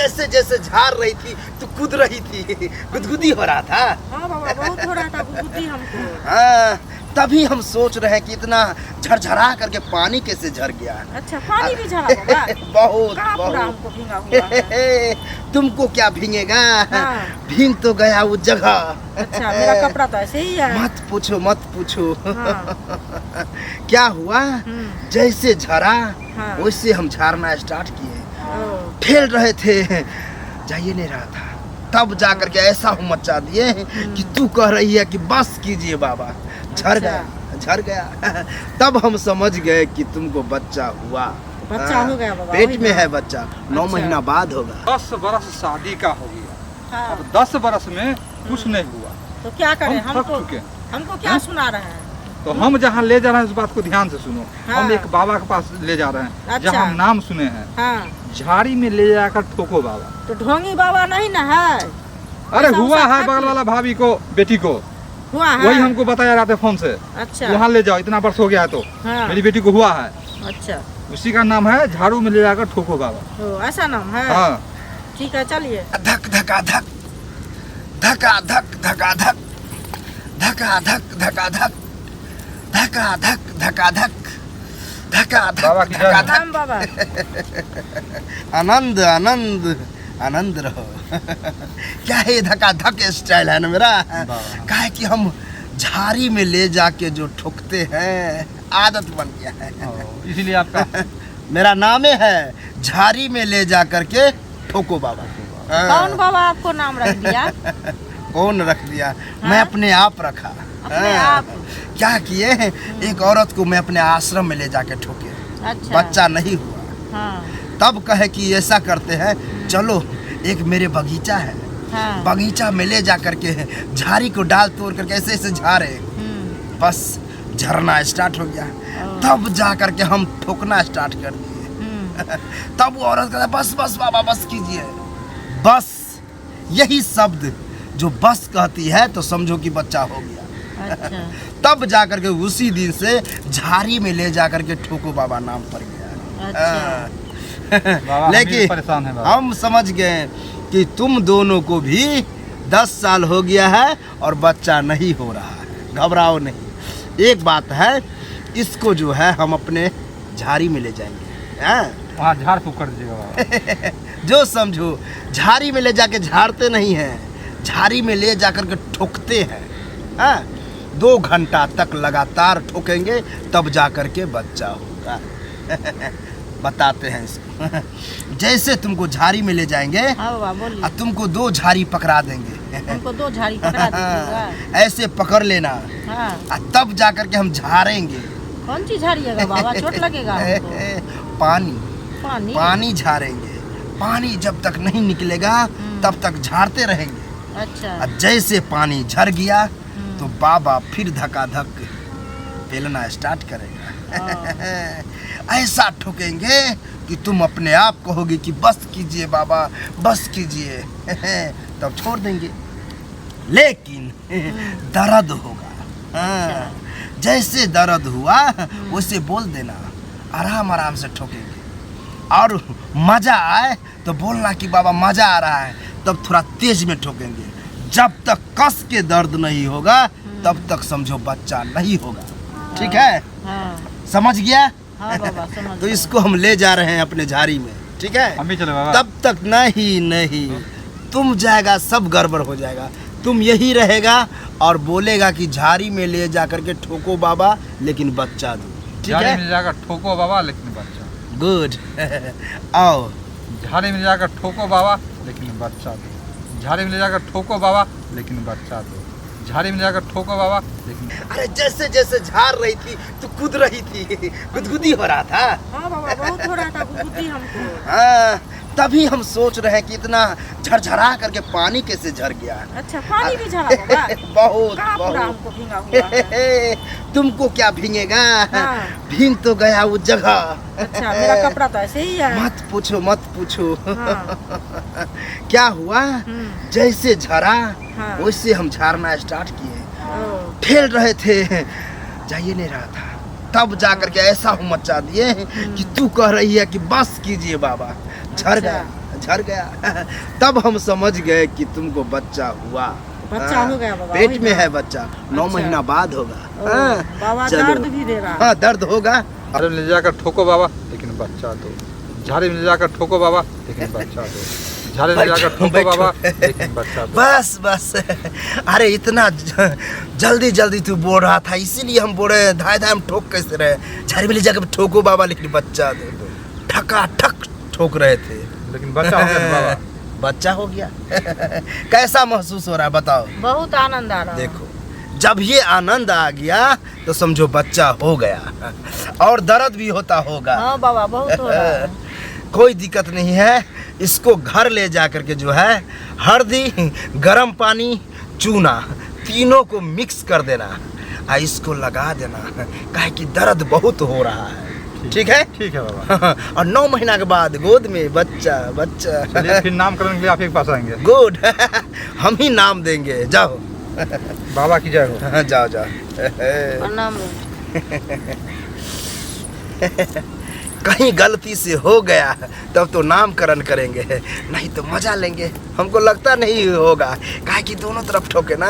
जैसे जैसे झाड़ रही थी तो कूद रही थी, गुदगुदी हो रहा था। हाँ बाबा, बहुत हो रहा था गुदगुदी हमको। हाँ, तभी हम सोच रहे हैं कि इतना झरझरा करके पानी कैसे झर गया। अच्छा, पानी भी झरा बाबा? बहुत कहाँ पूरा बहुत। हमको भींगा हुआ है? तुमको क्या भींगेगा, हाँ। भींग तो गया वो जगह। अच्छा, मेरा कपड़ा तो ऐसे ही है। मत पूछो मत पूछो। हाँ। क्या हुआ, जैसे झरा हाँ। वैसे हम झाड़ना स्टार्ट किए। ओ, ठेल रहे थे, जाइए नहीं रहा था। तब जाकर के ऐसा हम मचा दिए कि तू कह रही है कि बस कीजिए बाबा, झर गया झर गया। तब हम समझ गए कि तुमको बच्चा हुआ। बच्चा हो गया बाबा, पेट वही में ना। है बच्चा, 9 अच्छा। महीना बाद होगा। 10 बरस शादी का हो गया, हाँ। अब 10 बरस में कुछ नहीं हुआ। तो क्या करें, हम थक चुके। हमको क्या सुना रहे हैं? तो हम जहाँ ले जा रहे हैं उस बात को ध्यान से सुनो। हाँ। हम एक बाबा के पास ले जा रहे हैं, अच्छा। जहाँ हम नाम सुने हैं, हाँ, झाड़ी में ले जाकर ठोको बाबा। तो ढोंगी बाबा नहीं ना है? अरे ऐसा हुआ उसका है खाती- बगल वाला भाभी को, बेटी को, हुआ है? वही हमको बताया जाते फोन से। अच्छा। वहाँ ले जाओ, इतना वर्ष हो गया है तो हाँ। मेरी बेटी को हुआ है। अच्छा, उसी का नाम है झाड़ू में ले जाकर ठोको बाबा। तो ऐसा नाम है? हाँ, ठीक है, चलिए। धक धका धक, धका धक धका धक, धका धक धका धक, धका धक धका धक, धका बाबा धक की धका जय। धक। राम बाबा। आनंद आनंद आनंद रहो। क्या है, धका धक स्टाइल है ना मेरा। क्या है कि हम झाड़ी में ले जाके जो ठोकते हैं, आदत बन गया है। इसीलिए आपका मेरा नाम है झाड़ी में ले जा करके ठोको बाबा। कौन बाबा आपको नाम रख दिया? कौन रख दिया? मैं अपने आप रखा। अपने आप? क्या किए, एक औरत को मैं अपने आश्रम में ले जाके ठोके, अच्छा। बच्चा नहीं हुआ। हाँ। तब कहे कि ऐसा करते हैं, चलो एक मेरे बगीचा है, हाँ। बगीचा में ले जा करके झाड़ी को डाल तोड़ करके ऐसे ऐसे झाड़े, बस झरना स्टार्ट हो गया। तब जा करके हम ठोकना स्टार्ट कर दिए। तब वो औरत कहता, बस बस बाबा बस कीजिए। बस, यही शब्द जो बस कहती है तो समझो कि बच्चा हो गया। अच्छा। तब जा करके उसी दिन से झाड़ी में ले जा करके ठोको बाबा नाम पड़ गया। अच्छा। बाबा लेकिन परेशान है बाबा। हम समझ गए कि तुम दोनों को भी 10 साल हो गया है और बच्चा नहीं हो रहा है, घबराओ नहीं। एक बात है, इसको जो है हम अपने झाड़ी में ले जाएंगे। वहाँ झाड़ फूक कर दीजिएगा बाबा। जो समझो, झाड़ी में ले जाके झाड़ते नहीं हैं, झाड़ी में ले जाकर के ठोकते हैं। 2 घंटा तक लगातार ठोकेंगे, तब जा कर के बच्चा होगा। बताते हैं इसको। जैसे तुमको झाड़ी में ले जाएंगे हाँ बाबा, बोलिए। और तुमको 2 झाड़ी पकड़ा देंगे। हमको 2 झाड़ी पकड़ा दीजिएगा। ऐसे पकड़ लेना, हाँ। और तब जा कर के हम झाड़ेंगे। कौन सी झाड़िएगा बाबा, चोट लगेगा हमको। पानी पानी? पानी झाड़ेंगे। पानी जब तक नहीं निकलेगा तब तक झाड़ते रहेंगे। अच्छा। और जैसे पानी झर गया तो बाबा फिर धका धक बेलना स्टार्ट करेगा। ऐसा ठोकेंगे कि तुम अपने आप कहोगे कि बस कीजिए बाबा बस कीजिए। तब छोड़ देंगे, लेकिन दर्द होगा। जैसे दर्द हुआ वैसे बोल देना, आराम आराम से ठोकेंगे। और मजा आए तो बोलना कि बाबा मजा आ रहा है, तब थोड़ा तेज में ठोकेंगे। जब तक कस के दर्द नहीं होगा तब तक समझो बच्चा नहीं होगा। ठीक है, हाँ। समझ गया? हाँ बाबा, समझ तो गए। इसको हम ले जा रहे हैं अपने झाड़ी में। ठीक है, हम भी चले बाबा। तब तक नहीं तुम जाएगा, सब गड़बड़ हो जाएगा। तुम यही रहेगा और बोलेगा कि झाड़ी में ले जा करके ठोको बाबा लेकिन बच्चा दो। ठीक झाड़ी है, में जाकर ठोको बाबा लेकिन बच्चा। गुड। आओ, झाड़ी में जाकर ठोको बाबा लेकिन बच्चा दो। झाड़ी में ले जाकर ठोको बाबा लेकिन बच्चा दो। झाड़ी में जाकर ठोको बाबा लेकिन। अरे जैसे जैसे झाड़ रही थी तो कूद रही थी, गुदगुदी हो रहा था। हाँ बाबा, बहुत हो रहा था गुदगुदी हमको। हाँ, तभी हम सोच रहे हैं कि इतना झरझरा करके पानी कैसे झर गया। अच्छा, पानी भी झरा बाबा? बहुत कहाँ पूरा बहुत। हमको भींगा हुआ है? तुमको क्या भींगेगा, हाँ। भींग तो गया वो जगह। अच्छा, मेरा कपड़ा तो ऐसे ही है। मत पूछो मत पूछो। हाँ। क्या हुआ, जैसे झरा हाँ। वैसे हम झाड़ना स्टार्ट किए। ओ, ठेल रहे थे, जाइए नहीं रहा था। तब जा करके ऐसा हम मचा दिए कि तू कह रही है कि बस कीजिए बाबा, झर अच्छा। गया झड़ गया। तब हम समझ गए कि तुमको बच्चा हुआ। बच्चा हो गया बाबा, पेट वही में ना। है बच्चा, 9 अच्छा। महीना बाद होगा। ओ, हाँ, बाबा चलो। दर्द भी दे रहा है। हाँ दर्द होगा। झाड़े में ले जाकर ठोको बाबा लेकिन बच्चा दो। झाड़े में ले जाकर ठोको बाबा लेकिन बच्चा दो। झाड़े में ले जाकर ठोको बैठो। बाबा लेकिन बच्चा दो। बस बस, अरे इतना जल्दी जल्दी तू बोल रहा था, इसीलिए हम बोल रहे धाय धाय हम ठोक कैसे रहे। झाड़ी में ले जाकर ठोको बाबा लेकिन बच्चा दो। ठका ठक ठोक रहे थे, लेकिन बच्चा हो गया ना बाबा। बच्चा हो गया। कैसा महसूस हो रहा है बताओ। बहुत आनंद आ रहा है। देखो जब ये आनंद आ गया तो समझो बच्चा हो गया। और दर्द भी होता होगा। हाँ बाबा बहुत हो रहा है। कोई दिक्कत नहीं है। इसको घर ले जा करके जो है हल्दी, गर्म पानी, चूना तीनों को मिक्स कर देना और इसको लगा देना, काहे कि दर्द बहुत हो रहा है। ठीक है। ठीक है बाबा। और 9 महीना के बाद गोद में बच्चा बच्चा। चलिए फिर नामकरण के लिए आप ही के पास आएंगे। गुड। हम ही नाम देंगे। जाओ। बाबा की जय हो। जाओ जाओ। प्रणाम। कहीं गलती से हो गया तब तो नामकरण करेंगे, नहीं तो मजा लेंगे। हमको लगता नहीं होगा, काहे कि दोनों तरफ ठोके ना।